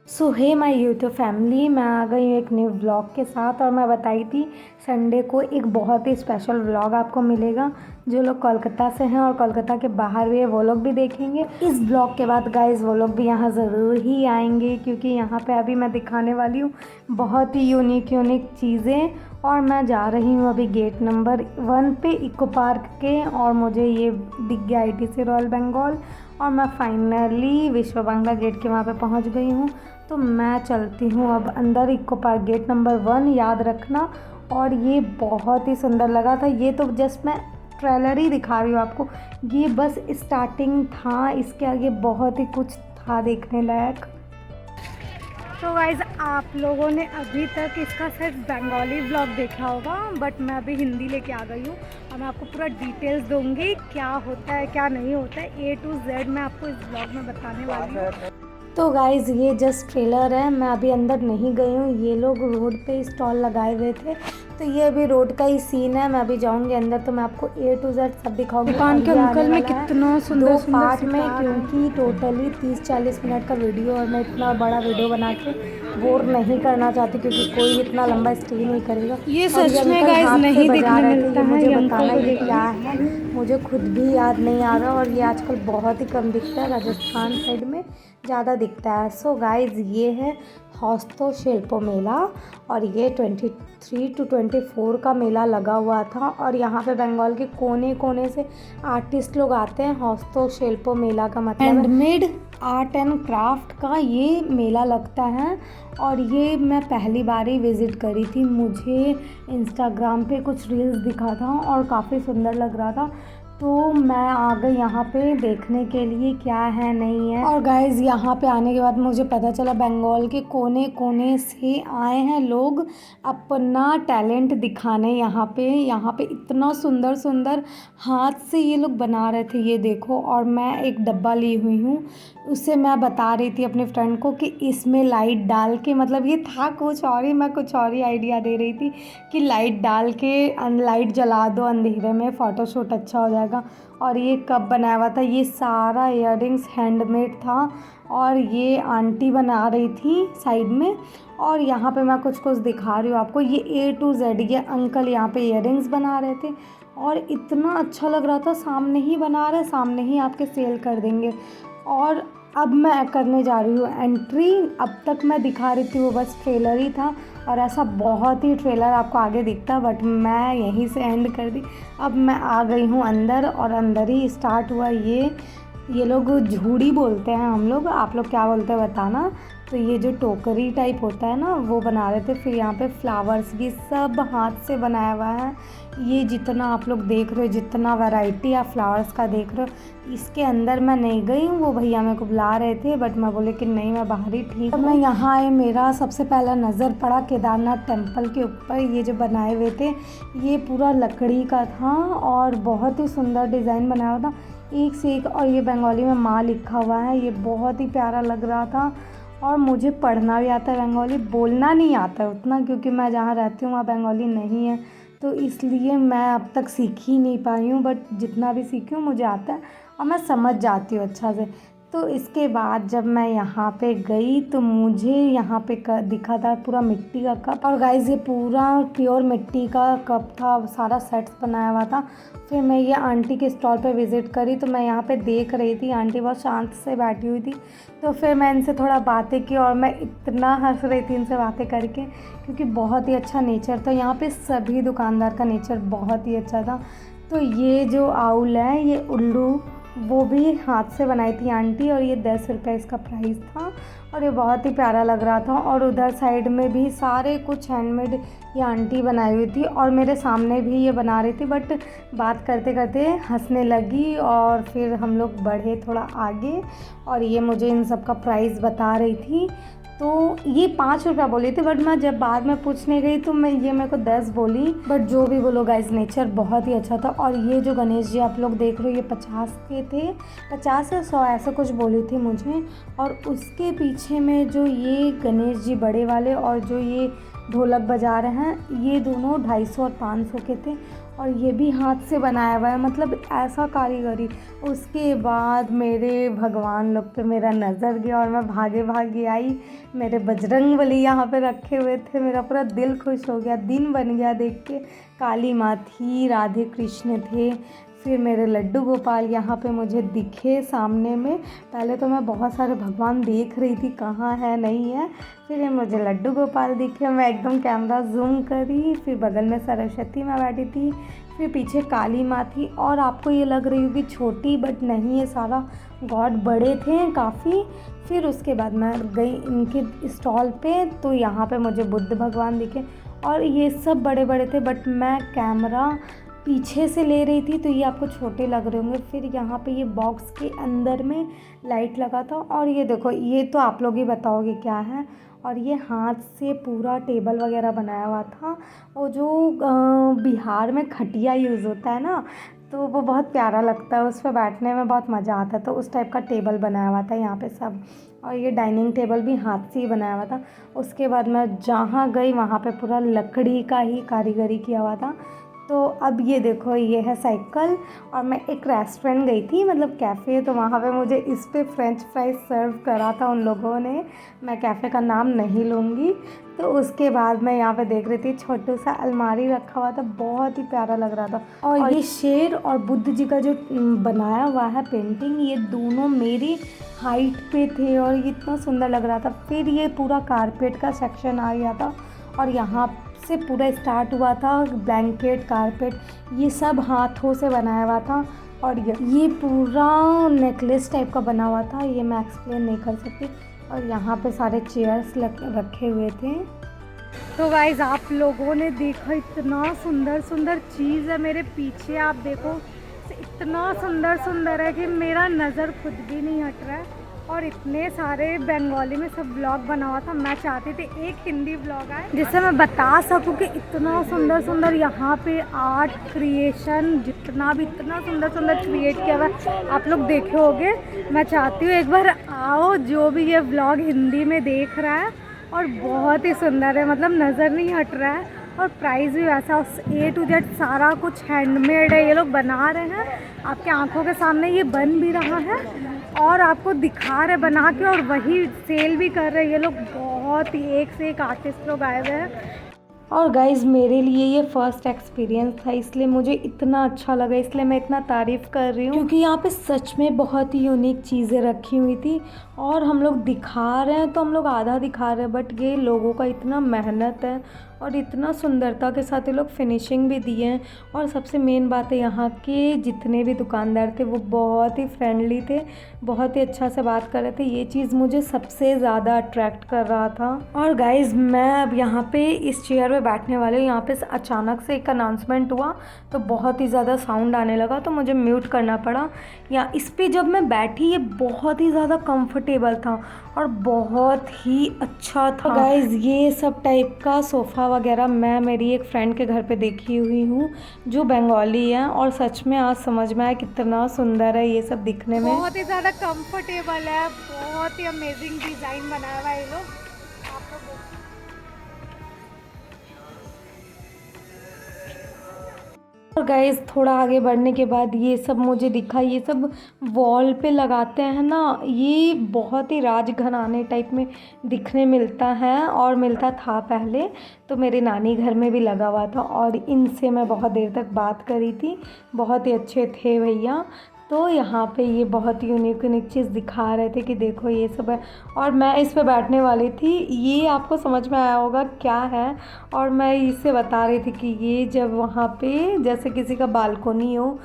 So hey my YouTube family, मैं आ गई हूँ एक न्यू व्लॉग के साथ। और मैं बताई थी संडे को एक बहुत ही स्पेशल व्लॉग आपको मिलेगा। जो लोग कोलकाता से हैं और कोलकाता के बाहर भी है वो लोग भी देखेंगे इस व्लॉग के बाद। गाइस वो लोग भी यहाँ ज़रूर ही आएंगे क्योंकि यहाँ पे अभी मैं दिखाने वाली हूँ बहुत ही यूनिक चीज़ें। और मैं जा रही हूँ अभी गेट नंबर 1 पे इको पार्क के, और मुझे ये दिख गया ITC रॉयल बंगाल। और मैं फाइनली विश्व बांग्ला गेट के वहाँ पे पहुँच गई हूँ। तो मैं चलती हूँ अब अंदर इको पार्क गेट नंबर 1, याद रखना। और ये बहुत ही सुंदर लगा था। ये तो जस्ट मैं ट्रेलर ही दिखा रही हूँ आपको, ये बस स्टार्टिंग था, इसके आगे बहुत ही कुछ था देखने लायक। तो गाइज़ आप लोगों ने अभी तक इसका सिर्फ बंगाली व्लॉग देखा होगा, बट मैं अभी हिंदी लेके आ गई हूँ और मैं आपको पूरा डिटेल्स दूंगी क्या होता है क्या नहीं होता है, A to Z मैं आपको इस व्लॉग में बताने वाली हूँ। तो गाइज़ ये जस्ट ट्रेलर है, मैं अभी अंदर नहीं गई हूँ। ये लोग रोड पे स्टॉल लगाए हुए थे, तो ये अभी रोड का ही सीन है। मैं अभी जाऊँगी अंदर तो मैं आपको A to Z सब दिखाऊंगी। दुकान के अंकल में कितना सुंदर दो सुंदर पार्ट में, क्योंकि टोटली 30-40 मिनट का वीडियो, और मैं इतना बड़ा वीडियो बना के बोर नहीं करना चाहती क्योंकि कोई इतना लंबा स्टे नहीं करेगा। ये सच में गाइस नहीं देखने मिलता है। मुझे ये बताना अंकल को ये क्या देखिए, है, मुझे खुद भी याद नहीं आ रहा। और ये आजकल बहुत ही कम दिखता है, राजस्थान साइड में ज़्यादा दिखता है। सो गाइज ये है हस्तो शिल्पो मेला, और ये 23 to 24 का मेला लगा हुआ था। और यहाँ पे बंगाल के कोने कोने से आर्टिस्ट लोग आते हैं। हस्तो शिल्पो मेला का मतलब हैंडमेड आर्ट एंड क्राफ्ट का ये मेला लगता है। और ये मैं पहली बार ही विज़िट करी थी, मुझे इंस्टाग्राम पे कुछ रील्स दिखा था और काफ़ी सुंदर लग रहा था, तो मैं आ गई यहाँ पे देखने के लिए क्या है नहीं है। और गाइज़ यहाँ पे आने के बाद मुझे पता चला बंगाल के कोने कोने से आए हैं लोग अपना टैलेंट दिखाने। यहाँ पे इतना सुंदर सुंदर हाथ से ये लोग बना रहे थे, ये देखो। और मैं एक डब्बा ली हुई हूँ, उससे मैं बता रही थी अपने फ्रेंड को कि इसमें लाइट डाल के, मतलब ये था कुछ और ही, मैं कुछ और ही आइडिया दे रही थी कि लाइट डाल के लाइट जला दो अंधेरे में, फ़ोटोशूट अच्छा हो जाएगा। और ये कब बनाया हुआ था, ये सारा इयररिंग्स हैंडमेड था, और ये आंटी बना रही थी साइड में। और यहाँ पे मैं कुछ कुछ दिखा रही हूँ आपको, ये A to Z ये अंकल यहाँ पे इयररिंग्स बना रहे थे, और इतना अच्छा लग रहा था। सामने ही बना रहे, सामने ही आपके सेल कर देंगे। और अब मैं करने जा रही हूँ एंट्री। अब तक मैं दिखा रही थी वो बस ट्रेलर ही था, और ऐसा बहुत ही ट्रेलर आपको आगे दिखता, बट मैं यहीं से एंड कर दी। अब मैं आ गई हूँ अंदर, और अंदर ही स्टार्ट हुआ ये लोग झूड़ी बोलते हैं, हम लोग, आप लोग क्या बोलते हैं बताना। तो ये जो टोकरी टाइप होता है ना, वो बना रहे थे। फिर यहाँ पे फ्लावर्स, ये सब हाथ से बनाया हुआ है। ये जितना आप लोग देख रहे हो, जितना वैरायटी आप फ्लावर्स का देख रहे हो, इसके अंदर मैं नहीं गई हूँ। वो भैया मेरे को बुला रहे थे, बट मैं बोले कि नहीं, मैं बाहर ही ठीक हूँ। मैं यहाँ आई, मेरा सबसे पहला नज़र पड़ा केदारनाथ टेम्पल के ऊपर। ये जो बनाए हुए थे ये पूरा लकड़ी का था, और बहुत ही सुंदर डिज़ाइन बनाया हुआ था, एक से एक। और ये बंगाली में माँ लिखा हुआ है, ये बहुत ही प्यारा लग रहा था। और मुझे पढ़ना भी आता है बंगाली, बोलना नहीं आता है उतना, क्योंकि मैं जहाँ रहती हूँ वहाँ बंगाली नहीं है, तो इसलिए मैं अब तक सीख ही नहीं पाई हूँ। बट जितना भी सीखी हूँ मुझे आता है, और मैं समझ जाती हूँ अच्छा से। तो इसके बाद जब मैं यहाँ पे गई तो मुझे यहाँ पे दिखा था पूरा मिट्टी का कप। और गाइस ये पूरा प्योर मिट्टी का कप था, सारा सेट्स बनाया हुआ था। फिर मैं ये आंटी के स्टॉल पे विज़िट करी, तो मैं यहाँ पे देख रही थी, आंटी बहुत शांत से बैठी हुई थी। तो फिर मैं इनसे थोड़ा बातें की, और मैं इतना हंस रही थी इनसे बातें करके, क्योंकि बहुत ही अच्छा नेचर था यहाँ पे। सभी दुकानदार का नेचर बहुत ही अच्छा था। तो ये जो आउल है, ये उल्लू, वो भी हाथ से बनाई थी आंटी, और ये 10 रुपये इसका प्राइस था, और ये बहुत ही प्यारा लग रहा था। और उधर साइड में भी सारे कुछ हैंडमेड ये आंटी बनाई हुई थी, और मेरे सामने भी ये बना रही थी। बट बात करते करते हंसने लगी, और फिर हम लोग बढ़े थोड़ा आगे, और ये मुझे इन सब का प्राइस बता रही थी। तो ये 5 रुपया बोली थी, बट मैं जब बाद में पूछने गई तो मेरे को 10 बोली। बट जो भी बोलो गाइस, नेचर बहुत ही अच्छा था। और ये जो गणेश जी आप लोग देख रहे हो, ये 50 के थे, 50 या 100 ऐसा कुछ बोली थी मुझे। और उसके पीछे में जो ये गणेश जी बड़े वाले, और जो ये ढोलक बजा रहे हैं, ये दोनों 250 और 500 के थे। और ये भी हाथ से बनाया हुआ है, मतलब ऐसा कारीगरी। उसके बाद मेरे भगवान लोग पे मेरा नज़र गया और मैं भागे भागे आई। मेरे बजरंगबली यहाँ पे रखे हुए थे, मेरा पूरा दिल खुश हो गया, दिन बन गया देख के। काली माँ थी, राधे कृष्ण थे, फिर मेरे लड्डू गोपाल यहाँ पे मुझे दिखे सामने में। पहले तो मैं बहुत सारे भगवान देख रही थी कहाँ है नहीं है, फिर ये मुझे लड्डू गोपाल दिखे। मैं एकदम कैमरा जूम करी, फिर बगल में सरस्वती माँ बैठी थी, फिर पीछे काली माँ थी। और आपको ये लग रही होगी छोटी, बट नहीं, ये सारा गॉड बड़े थे काफ़ी। फिर उसके बाद मैं गई इनके स्टॉल पे, तो यहाँ पे मुझे बुद्ध भगवान दिखे और ये सब बड़े बड़े थे, बट मैं कैमरा पीछे से ले रही थी तो ये आपको छोटे लग रहे होंगे। फिर यहाँ पे ये बॉक्स के अंदर में लाइट लगा था और ये देखो, ये तो आप लोग ही बताओगे क्या है। और ये हाथ से पूरा टेबल वगैरह बनाया हुआ था, वो जो बिहार में खटिया यूज़ होता है ना, तो वो बहुत प्यारा लगता है, उस पर बैठने में बहुत मज़ा आता है। तो उस टाइप का टेबल बनाया हुआ था यहाँ पे सब, और ये डाइनिंग टेबल भी हाथ से ही बनाया हुआ था। उसके बाद मैं जहाँ गई वहाँ पे पूरा लकड़ी का ही कारीगरी किया हुआ था। तो अब ये देखो, ये है साइकिल। और मैं एक रेस्टोरेंट गई थी, मतलब कैफ़े, तो वहाँ पे मुझे इस पे फ्रेंच फ्राइज सर्व करा था उन लोगों ने। मैं कैफ़े का नाम नहीं लूँगी। तो उसके बाद मैं यहाँ पे देख रही थी, छोटू सा अलमारी रखा हुआ था, बहुत ही प्यारा लग रहा था। और ये शेर और बुद्ध जी का जो बनाया हुआ है पेंटिंग, ये दोनों मेरी हाइट पे थे और ये इतना सुंदर लग रहा था। फिर ये पूरा कारपेट का सेक्शन आ गया था और यहाँ से पूरा स्टार्ट हुआ था ब्लैंकेट, कारपेट, ये सब हाथों से बनाया हुआ था। और ये पूरा नेकलेस टाइप का बना हुआ था, ये मैं एक्सप्लेन नहीं कर सकती। और यहाँ पे सारे चेयर्स रखे हुए थे। तो गाइज आप लोगों ने देखा, इतना सुंदर सुंदर चीज़ है मेरे पीछे, आप देखो, इतना सुंदर सुंदर है कि मेरा नज़र खुद भी नहीं हट रहा है। और इतने सारे बंगाली में सब ब्लॉग बना हुआ था, मैं चाहती थी एक हिंदी ब्लॉग आए जिससे मैं बता सकूं कि इतना सुंदर सुंदर यहाँ पे आर्ट क्रिएशन, जितना भी इतना सुंदर सुंदर क्रिएट किया हुआ आप लोग देखे होंगे। मैं चाहती हूँ एक बार आओ, जो भी ये ब्लॉग हिंदी में देख रहा है, और बहुत ही सुंदर है, मतलब नज़र नहीं हट रहा है। और प्राइस भी वैसा, A to Z सारा कुछ हैंडमेड है, ये लोग बना रहे हैं आपके आंखों के सामने, ये बन भी रहा है और आपको दिखा रहे बना के, और वही सेल भी कर रहे हैं ये लोग। बहुत ही एक से एक आर्टिस्ट लोग आए हुए हैं। और गाइज़ मेरे लिए ये फ़र्स्ट एक्सपीरियंस था, इसलिए मुझे इतना अच्छा लगा, इसलिए मैं इतना तारीफ़ कर रही हूँ, क्योंकि यहाँ पे सच में बहुत ही यूनिक चीज़ें रखी हुई थी। और हम लोग दिखा रहे हैं तो हम लोग आधा दिखा रहे हैं, बट ये लोगों का इतना मेहनत है और इतना सुंदरता के साथ ये लोग फिनिशिंग भी दिए हैं। और सबसे मेन बात है, यहाँ के जितने भी दुकानदार थे वो बहुत ही फ्रेंडली थे, बहुत ही अच्छा से बात कर रहे थे। ये चीज़ मुझे सबसे ज़्यादा अट्रैक्ट कर रहा था। और गाइज़ मैं अब यहाँ पे इस चेयर पे बैठने वाले हूँ। यहाँ पे अचानक से एक अनाउंसमेंट हुआ तो बहुत ही ज़्यादा साउंड आने लगा, तो मुझे म्यूट करना पड़ा। या इस पर जब मैं बैठी, ये बहुत ही ज़्यादा कंफर्टेबल था और बहुत ही अच्छा था। गाइज़ ये सब टाइप का सोफ़ा वगैरह मैं मेरी एक फ्रेंड के घर पे देखी हुई हूँ जो बंगाली है, और सच में आज समझ में आया कितना सुंदर है ये सब दिखने में। बहुत ही ज़्यादा कंफर्टेबल है, बहुत ही अमेजिंग डिज़ाइन बनाया हुआ है ये लोग। आप लोग और गाइस थोड़ा आगे बढ़ने के बाद ये सब मुझे दिखा, ये सब वॉल पे लगाते हैं ना, ये बहुत ही राजघराने टाइप में दिखने मिलता है और मिलता था पहले। तो मेरे नानी घर में भी लगा हुआ था और इनसे मैं बहुत देर तक बात करी थी, बहुत ही अच्छे थे भैया। तो यहाँ पे ये बहुत यूनिक यूनिक चीज़ दिखा रहे थे कि देखो ये सब है, और मैं इस पे बैठने वाली थी। ये आपको समझ में आया होगा क्या है, और मैं इससे बता रही थी कि ये जब वहाँ पे जैसे किसी का बालकोनी हो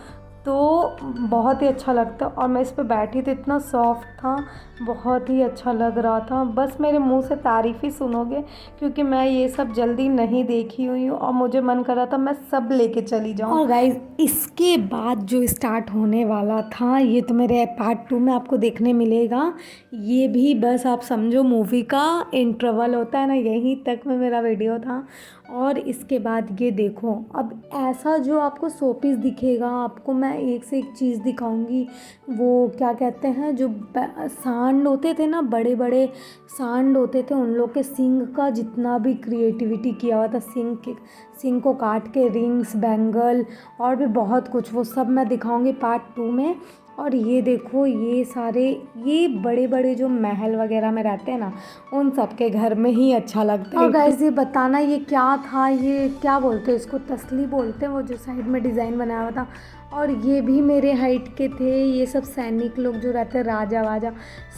तो बहुत ही अच्छा लगता है। और मैं इस पे बैठी तो इतना सॉफ्ट था, बहुत ही अच्छा लग रहा था। बस मेरे मुंह से तारीफ़ ही सुनोगे, क्योंकि मैं ये सब जल्दी नहीं देखी हुई हूँ और मुझे मन कर रहा था मैं सब लेके चली जाऊँ। और गाइज़ इसके बाद जो स्टार्ट होने वाला था, ये तो मेरे पार्ट 2 में आपको देखने मिलेगा। ये भी बस आप समझो मूवी का इंटरवल होता है ना, यहीं तक में मेरा वीडियो था। और इसके बाद ये देखो, अब ऐसा जो आपको शो पीस दिखेगा, आपको मैं एक से एक चीज़ दिखाऊंगी। वो क्या कहते हैं, जो सांड होते थे ना, बड़े बड़े सांड होते थे, उन लोग के सींग का जितना भी क्रिएटिविटी किया हुआ था, सींग को काट के रिंग्स, बैंगल और भी बहुत कुछ, वो सब मैं दिखाऊंगी पार्ट 2 में। और ये देखो, ये सारे ये बड़े बड़े जो महल वगैरह में रहते हैं ना, उन सब के घर में ही अच्छा लगता है। और गाइस ये बताना, ये क्या था, ये क्या बोलते हैं इसको, तसली बोलते हैं, वो जो साइड में डिज़ाइन बनाया हुआ था। और ये भी मेरे हाइट के थे, ये सब सैनिक लोग जो रहते हैं, राजा वाजा,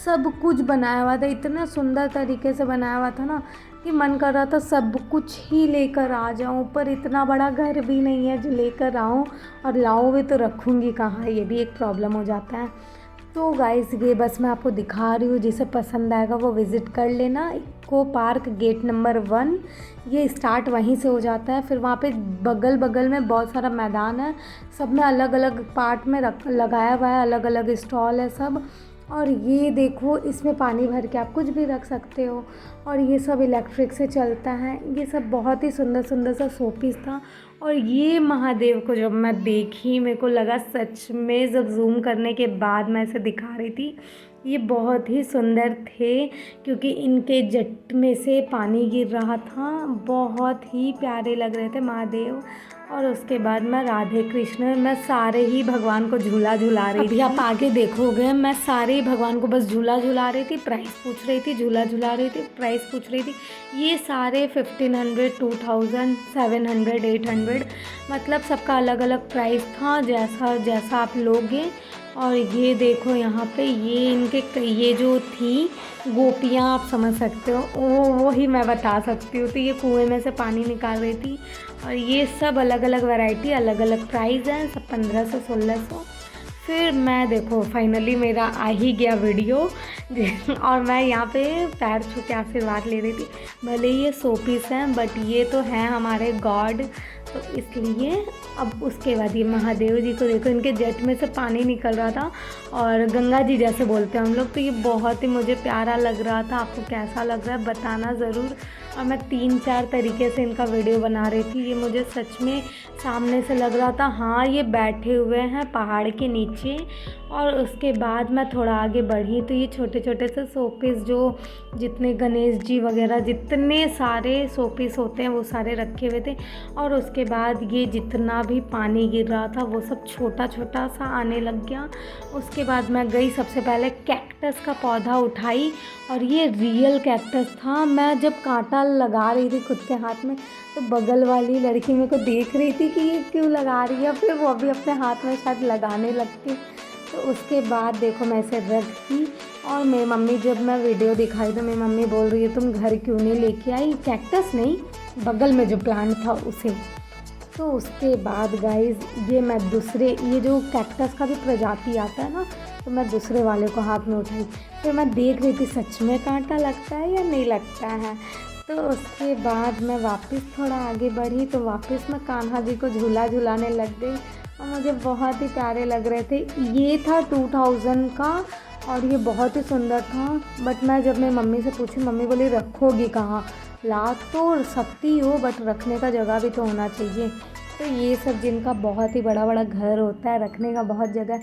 सब कुछ बनाया हुआ था, इतना सुंदर तरीके से बनाया हुआ था ना कि मन कर रहा था सब कुछ ही लेकर आ जाऊं, पर इतना बड़ा घर भी नहीं है जो लेकर आऊं, और लाऊं भी तो रखूंगी कहाँ, ये भी एक प्रॉब्लम हो जाता है। तो गाइस ये बस मैं आपको दिखा रही हूँ, जिसे पसंद आएगा वो विज़िट कर लेना। इको पार्क गेट नंबर 1, ये स्टार्ट वहीं से हो जाता है। फिर वहाँ पे बगल बगल में बहुत सारा मैदान है, सब में अलग अलग पार्ट में लगाया हुआ है, अलग अलग स्टॉल है सब। और ये देखो, इसमें पानी भर के आप कुछ भी रख सकते हो, और ये सब इलेक्ट्रिक से चलता है। ये सब बहुत ही सुंदर सुंदर सा शो पीस था। और ये महादेव को जब मैं देखी, मेरे को लगा सच में, जब जूम करने के बाद मैं इसे दिखा रही थी, ये बहुत ही सुंदर थे, क्योंकि इनके जट में से पानी गिर रहा था, बहुत ही प्यारे लग रहे थे महादेव। और उसके बाद मैं राधे कृष्ण, मैं सारे ही भगवान को झूला झूला रही थी। आप आगे देखोगे, मैं सारे ही भगवान को बस झूला झूला रही थी, प्राइस पूछ रही थी, झूला झूला रही थी, प्राइस पूछ रही थी। ये सारे 1500, 2000, 700, 800, मतलब सबका अलग अलग प्राइस था, जैसा जैसा आप लोगे। और ये देखो यहाँ पे, ये इनके ये जो थी गोपियाँ, आप समझ सकते हो, वो ही मैं बता सकती हूँ। तो ये कुएं में से पानी निकाल रही थी। और ये सब अलग अलग वैरायटी, अलग अलग प्राइस हैं, सब 1500, 1600। फिर मैं देखो फाइनली मेरा आ ही गया वीडियो और मैं यहाँ पे पैर छू के आशीर्वाद ले रही थी। भले ये शो पीस हैं, बट ये तो हैं हमारे गॉड, तो इसलिए। अब उसके बाद ये महादेव जी को देखो, इनके जेट में से पानी निकल रहा था, और गंगा जी जैसे बोलते हैं हम लोग। तो ये बहुत ही मुझे प्यारा लग रहा था। आपको कैसा लग रहा है बताना ज़रूर। और मैं 3-4 तरीके से इनका वीडियो बना रही थी। ये मुझे सच में सामने से लग रहा था, हाँ ये बैठे हुए हैं पहाड़ के नीचे। और उसके बाद मैं थोड़ा आगे बढ़ी तो ये छोटे छोटे से शोपीस, जो जितने गणेश जी वगैरह जितने सारे शोपीस होते हैं वो सारे रखे हुए थे। और उसके बाद ये जितना भी पानी गिर रहा था वो सब छोटा छोटा सा आने लग गया। उसके बाद मैं गई, सबसे पहले कैक्टस का पौधा उठाई, और ये रियल कैक्टस था। मैं जब कांटा लगा रही थी खुद के हाथ में, तो बगल वाली लड़की मेरे को देख रही थी कि ये क्यों लगा रही है, फिर वो अभी अपने हाथ में शायद लगाने लगती। तो उसके बाद देखो मैं इसे रख दी, और मेरी मम्मी, जब मैं वीडियो दिखाई तो मेरी मम्मी बोल रही है तुम घर क्यों नहीं लेके आई, कैक्टस नहीं, बगल में जो प्लांट था उसे। तो उसके बाद गाइज ये जो कैक्टस का भी प्रजाति आता है ना, तो मैं दूसरे वाले को हाथ में उठाई। फिर मैं देख रही थी सच में कांटा लगता है या नहीं लगता है। तो उसके बाद मैं वापस थोड़ा आगे बढ़ी, तो वापस मैं कान्हा जी को झूला झूलाने लग गई, और मुझे बहुत ही प्यारे लग रहे थे। ये था 2000 का, और ये बहुत ही सुंदर था। बट मैं जब मेरी मम्मी से पूछी, मम्मी बोली रखोगी कहाँ, ला तो सकती हो बट रखने का जगह भी तो होना चाहिए। तो ये सब जिनका बहुत ही बड़ा बड़ा घर होता है, रखने का बहुत जगह,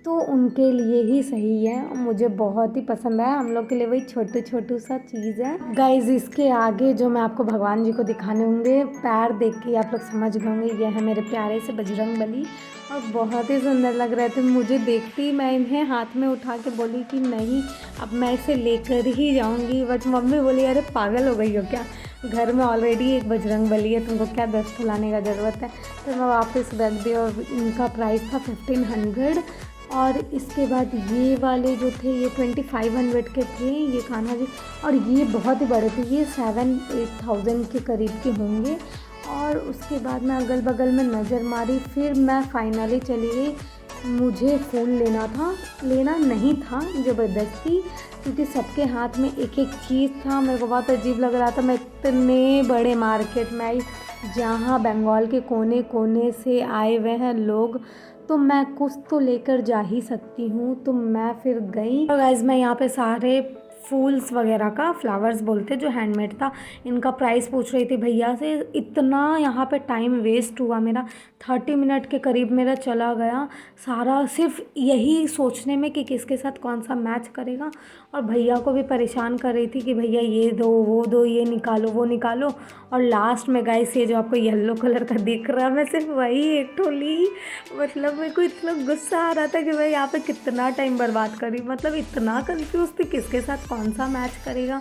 तो उनके लिए ही सही है। मुझे बहुत ही पसंद आया। हम लोग के लिए वही छोटू छोटू सा चीज़ है। गाइज इसके आगे जो मैं आपको भगवान जी को दिखाने होंगे, पैर देख के आप लोग समझ गए होंगे, ये है मेरे प्यारे से बजरंगबली, और बहुत ही सुंदर लग रहे थे। मुझे देखती ही मैं इन्हें हाथ में उठा के बोली कि नहीं, अब मैं इसे लेकर ही जाऊँगी। बट मम्मी बोली अरे पागल हो गई हो क्या, घर में ऑलरेडी एक बजरंगबली है, तुमको क्या 10 लाने का ज़रूरत है। तो मैं वापस रख दी, और इनका प्राइस था 1500। और इसके बाद ये वाले जो थे ये 2500 के थे, ये कान्हा जी। और ये बहुत ही बड़े थे, ये 7-8,000 के करीब के होंगे। और उसके बाद मैं अगल बगल में नज़र मारी, फिर मैं फाइनली चली गई। मुझे फ़ोन लेना नहीं था ज़बरदस्ती, क्योंकि सबके हाथ में एक एक चीज़ था। मेरे को बहुत अजीब लग रहा था। मैं इतने बड़े मार्केट में आई जहाँ बंगाल के कोने कोने से आए हुए हैं लोग, तो मैं कुछ तो लेकर जा ही सकती हूँ। तो मैं फिर गई, और गाइस मैं यहाँ पे सारे फूल्स वगैरह का, फ्लावर्स बोलते जो हैंडमेड था। इनका प्राइस पूछ रही थी भैया से। इतना यहाँ पे टाइम वेस्ट हुआ मेरा, 30 मिनट के करीब मेरा चला गया सारा सिर्फ यही सोचने में कि किसके साथ कौन सा मैच करेगा। और भैया को भी परेशान कर रही थी कि भैया ये दो वो दो, ये निकालो वो निकालो। और लास्ट में गाइस ये जो आपको येलो कलर का दिख रहा है, मैं सिर्फ वही एक ठो ली। मतलब मेरे को इतना गुस्सा आ रहा था कि मैं यहाँ पे कितना टाइम बर्बाद करी, मतलब इतना कंफ्यूज थी किसके साथ कौन सा मैच करेगा।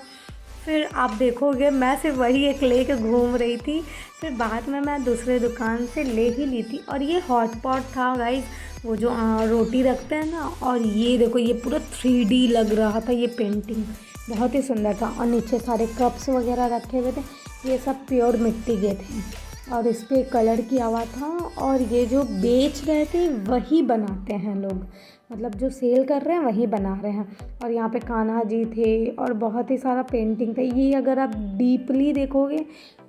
फिर आप देखोगे मैं सिर्फ वही एक ले के घूम रही थी। फिर बाद में मैं दूसरे दुकान से ले ही ली थी। और ये हॉट पॉट था गाइस, वो जो रोटी रखते हैं ना। और ये देखो ये पूरा 3D लग रहा था, ये पेंटिंग बहुत ही सुंदर था। और नीचे सारे कप्स वगैरह रखे हुए थे, ये सब प्योर मिट्टी के थे और इस पर कलर किया हुआ था। और ये जो बेच रहे थे वही बनाते हैं लोग, मतलब जो सेल कर रहे हैं वही बना रहे हैं। और यहाँ पे कान्हा जी थे और बहुत ही सारा पेंटिंग था। ये अगर आप डीपली देखोगे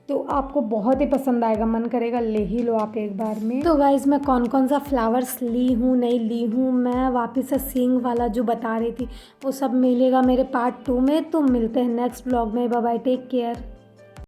तो आपको बहुत ही पसंद आएगा, मन करेगा ले ही लो आप एक बार में। तो गाइज़ मैं कौन कौन सा फ्लावर्स ली हूँ नहीं ली हूँ, मैं वापस से सींग वाला जो बता रही थी वो सब मिलेगा मेरे पार्ट 2 में। तो मिलते हैं नेक्स्ट ब्लॉग में। Bye bye, take care.